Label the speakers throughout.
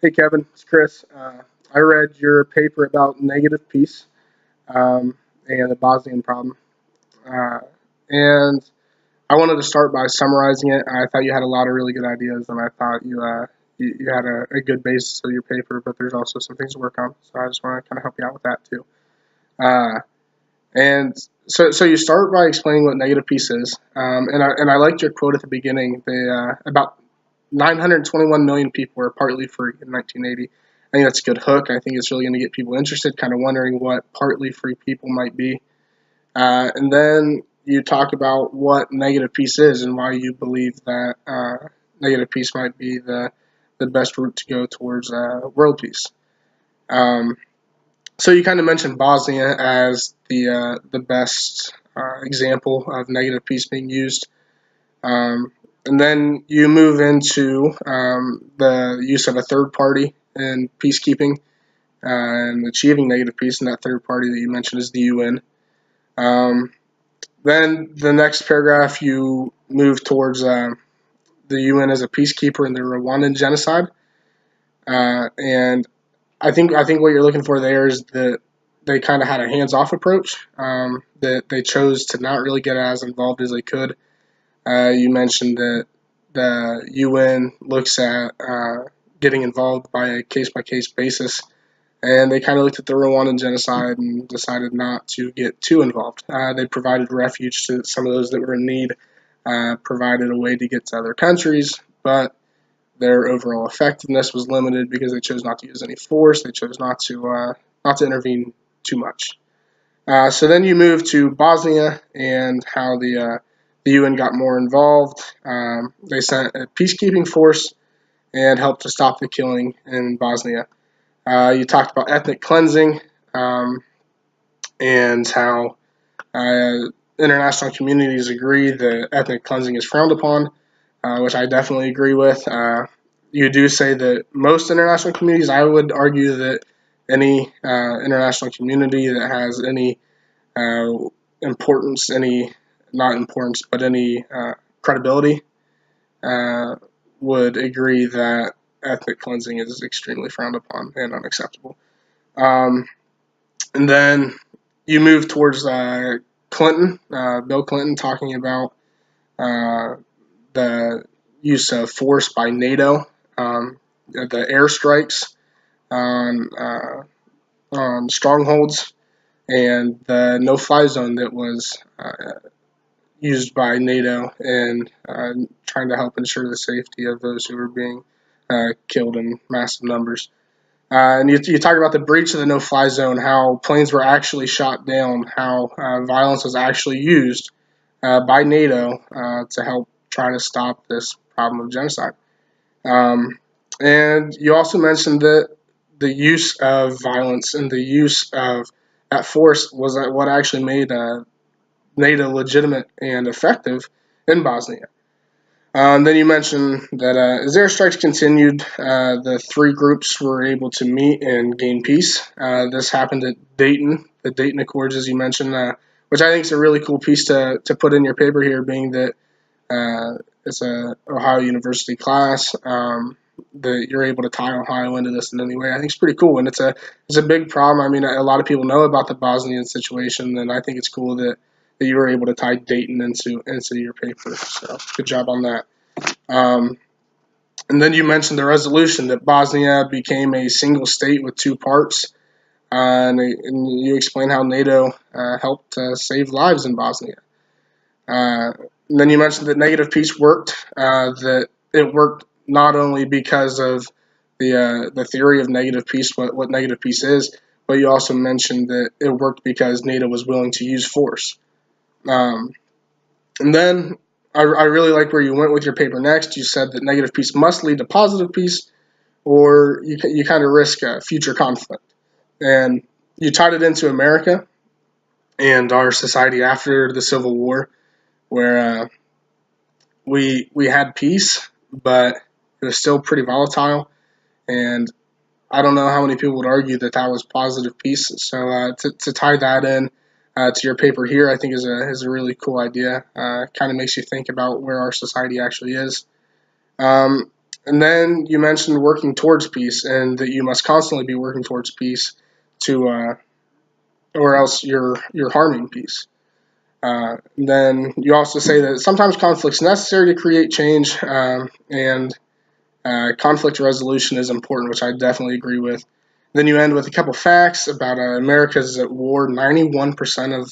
Speaker 1: Hey Kevin, it's Chris. I read your paper about negative peace and the Bosnian problem, uh, and I wanted to start by summarizing it. I thought you had a lot of really good ideas, and I thought you had a good basis of your paper, but there's also some things to work on. So I just want to kind of help you out with that too. Uh, and so you start by explaining what negative peace is, and I liked your quote at the beginning. About 921 million people were partly free in 1980. I think that's a good hook. I think it's really going to get people interested, kind of wondering what partly free people might be. And then you talk about what negative peace is and why you believe that negative peace might be the best route to go towards world peace. Um, so you kind of mentioned Bosnia as the best example of negative peace being used. Um, and then you move into the use of a third party in peacekeeping and achieving negative peace. And that third party that you mentioned is the UN. Um, then the next paragraph, you move towards the UN as a peacekeeper in the Rwandan genocide. And I think what you're looking for there is that they kind of had a hands-off approach. That they chose to not really get as involved as they could. You mentioned that the UN looks at getting involved by a case-by-case basis, and they kind of looked at the Rwandan genocide and decided not to get too involved. They provided refuge to some of those that were in need, provided a way to get to other countries, but their overall effectiveness was limited because they chose not to use any force. They chose not to intervene too much. So then you move to Bosnia and how the UN got more involved. They sent a peacekeeping force and helped to stop the killing in Bosnia. You talked about ethnic cleansing um, and how international communities agree that ethnic cleansing is frowned upon, which I definitely agree with. You do say that most international communities, I would argue that any international community that has any uh, importance, any not importance, but any credibility, uh, would agree that ethnic cleansing is extremely frowned upon and unacceptable. Um, and then you move towards Clinton, Bill Clinton, talking about uh, the use of force by NATO, the airstrikes on strongholds, and the no-fly zone that was used by NATO in trying to help ensure the safety of those who were being killed in massive numbers. And you talk about the breach of the no-fly zone, how planes were actually shot down, how violence was actually used by NATO to help try to stop this problem of genocide. Um, and you also mentioned that the use of violence and the use of that force was what actually made NATO legitimate and effective in Bosnia. Then you mentioned that as airstrikes continued, the three groups were able to meet and gain peace. This happened at Dayton, the Dayton Accords, as you mentioned, which I think is a really cool piece to put in your paper here, being that it's a Ohio University class. That you're able to tie Ohio into this in any way, I think it's pretty cool, and it's a big problem. I mean, a lot of people know about the Bosnian situation, and I think it's cool that you were able to tie Dayton into your paper. So good job on that. Um, and then you mentioned the resolution that Bosnia became a single state with two parts, and you explain how NATO helped save lives in Bosnia. Uh, and then you mentioned that negative peace worked. That it worked not only because of the theory of negative peace, what negative peace is, but you also mentioned that it worked because NATO was willing to use force. Um, and then I really like where you went with your paper next. You said that negative peace must lead to positive peace, or you kind of risk future conflict. And you tied it into America and our society after the Civil War, where we had peace, but it was still pretty volatile. And I don't know how many people would argue that that was positive peace. So to tie that in to your paper here, I think is a really cool idea. Kind of makes you think about where our society actually is. Um, And then you mentioned working towards peace, and that you must constantly be working towards peace to, or else you're harming peace. Then you also say that sometimes conflict's necessary to create change, and conflict resolution is important, which I definitely agree with. Then you end with a couple facts about America's at war 91% of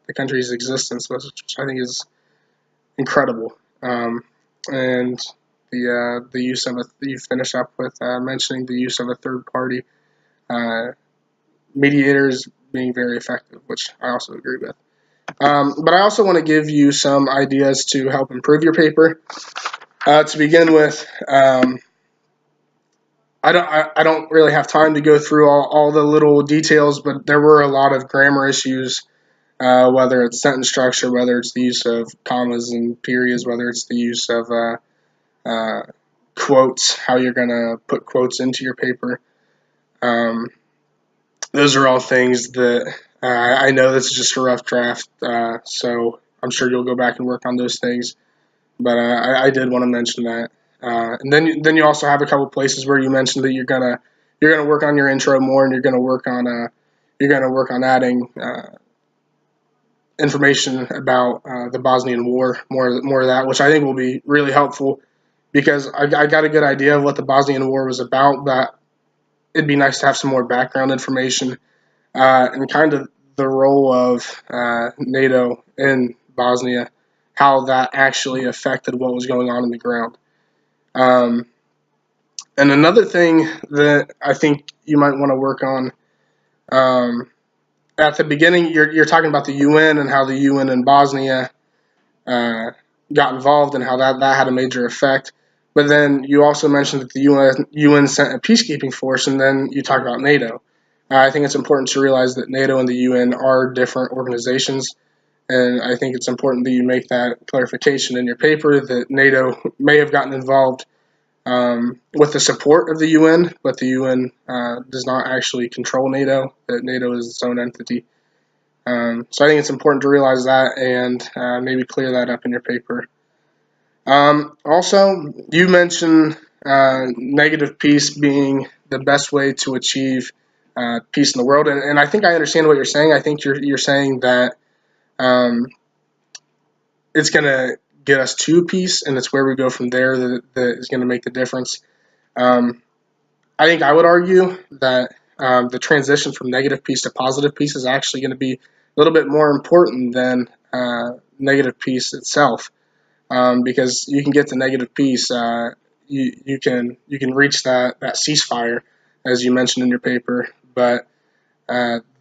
Speaker 1: the country's existence, which I think is incredible. And the use of you finish up with mentioning the use of a third party uh, mediators being very effective, which I also agree with. But I also want to give you some ideas to help improve your paper. To begin with, I don't really have time to go through all the little details, but there were a lot of grammar issues, whether it's sentence structure, whether it's the use of commas and periods, whether it's the use of uh, quotes, how you're going to put quotes into your paper. Um, those are all things that I know this is just a rough draft, so I'm sure you'll go back and work on those things. But I did want to mention that. And then you also have a couple places where you mentioned that you're gonna work on your intro more, and you're gonna work on adding information about the Bosnian War, more of that, which I think will be really helpful because I got a good idea of what the Bosnian War was about, but it'd be nice to have some more background information and kind of the role of NATO in Bosnia, how that actually affected what was going on in the ground. Um, and another thing that I think you might want to work on, um, at the beginning, you're talking about the UN and how the UN in Bosnia uh, got involved and how that had a major effect. But then you also mentioned that the UN sent a peacekeeping force, and then you talk about NATO. I think it's important to realize that NATO and the UN are different organizations, and I think it's important that you make that clarification in your paper that NATO may have gotten involved with the support of the UN, but the UN does not actually control NATO, that NATO is its own entity. So I think it's important to realize that and maybe clear that up in your paper. Also, you mentioned negative peace being the best way to achieve peace in the world, and I think I understand what you're saying. I think you're saying that um, it's going to get us to peace, and it's where we go from there that is going to make the difference. Um, I think I would argue that the transition from negative peace to positive peace is actually going to be a little bit more important than negative peace itself, because you can get to negative peace. You can reach that ceasefire, as you mentioned in your paper, but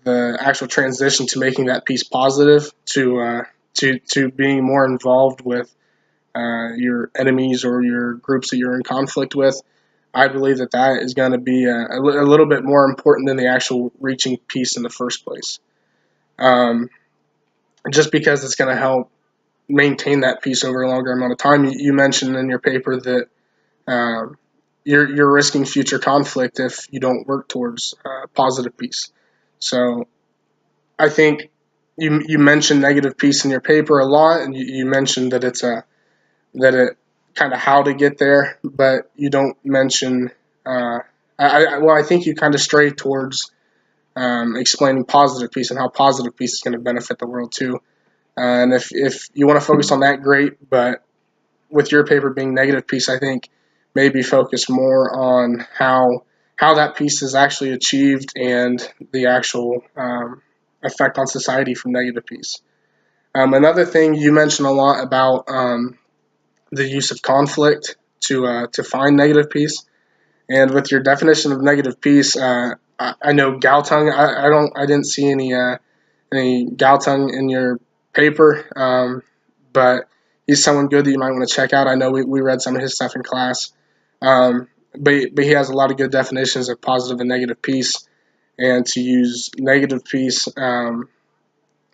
Speaker 1: the actual transition to making that peace positive to being more involved with your enemies or your groups that you're in conflict with, I believe that is going to be a little bit more important than the actual reaching peace in the first place. Um, just because it's going to help maintain that peace over a longer amount of time. You mentioned in your paper that um, you're risking future conflict if you don't work towards positive peace. So I think you mentioned negative peace in your paper a lot, and you mentioned that that it kind of how to get there, but you don't mention. I think you kind of stray towards explaining positive peace and how positive peace is going to benefit the world too. And if you want to focus on that, great. But with your paper being negative peace, I think maybe focus more on how that peace is actually achieved and the actual effect on society from negative peace. Another thing you mentioned a lot about the use of conflict to find negative peace. And with your definition of negative peace, I know Galtung. I didn't see any Galtung in your paper, but he's someone good that you might want to check out. I know we read some of his stuff in class, but he has a lot of good definitions of positive and negative peace. And to use negative peace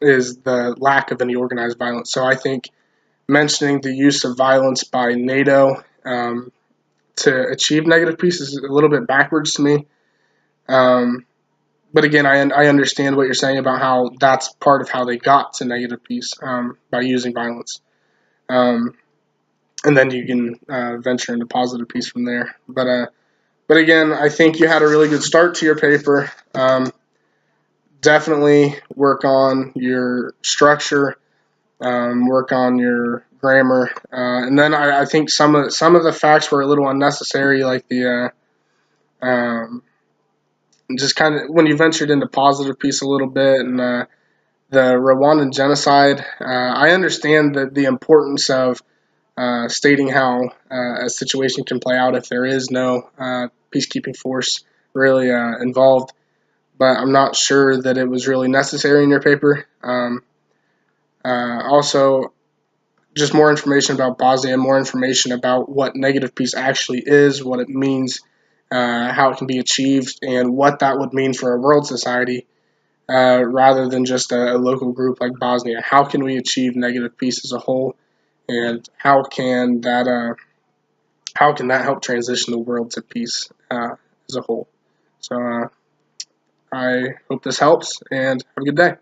Speaker 1: is the lack of any organized violence. So I think mentioning the use of violence by NATO to achieve negative peace is a little bit backwards to me. Um, but again, I understand what you're saying about how that's part of how they got to negative peace by using violence. Um, and then you can venture into positive peace from there. But again, I think you had a really good start to your paper. Definitely work on your structure, work on your grammar, and then I think some of the facts were a little unnecessary, like the just kind of when you ventured into positive peace a little bit, and the Rwandan genocide. I understand the importance of stating how a situation can play out if there is no peacekeeping force really involved, but I'm not sure that it was really necessary in your paper. Also, just more information about Bosnia, more information about what negative peace actually is, what it means, how it can be achieved, and what that would mean for a world society, rather than just a local group like Bosnia. How can we achieve negative peace as a whole, and how can that help transition the world to peace as a whole? So I hope this helps, and have a good day.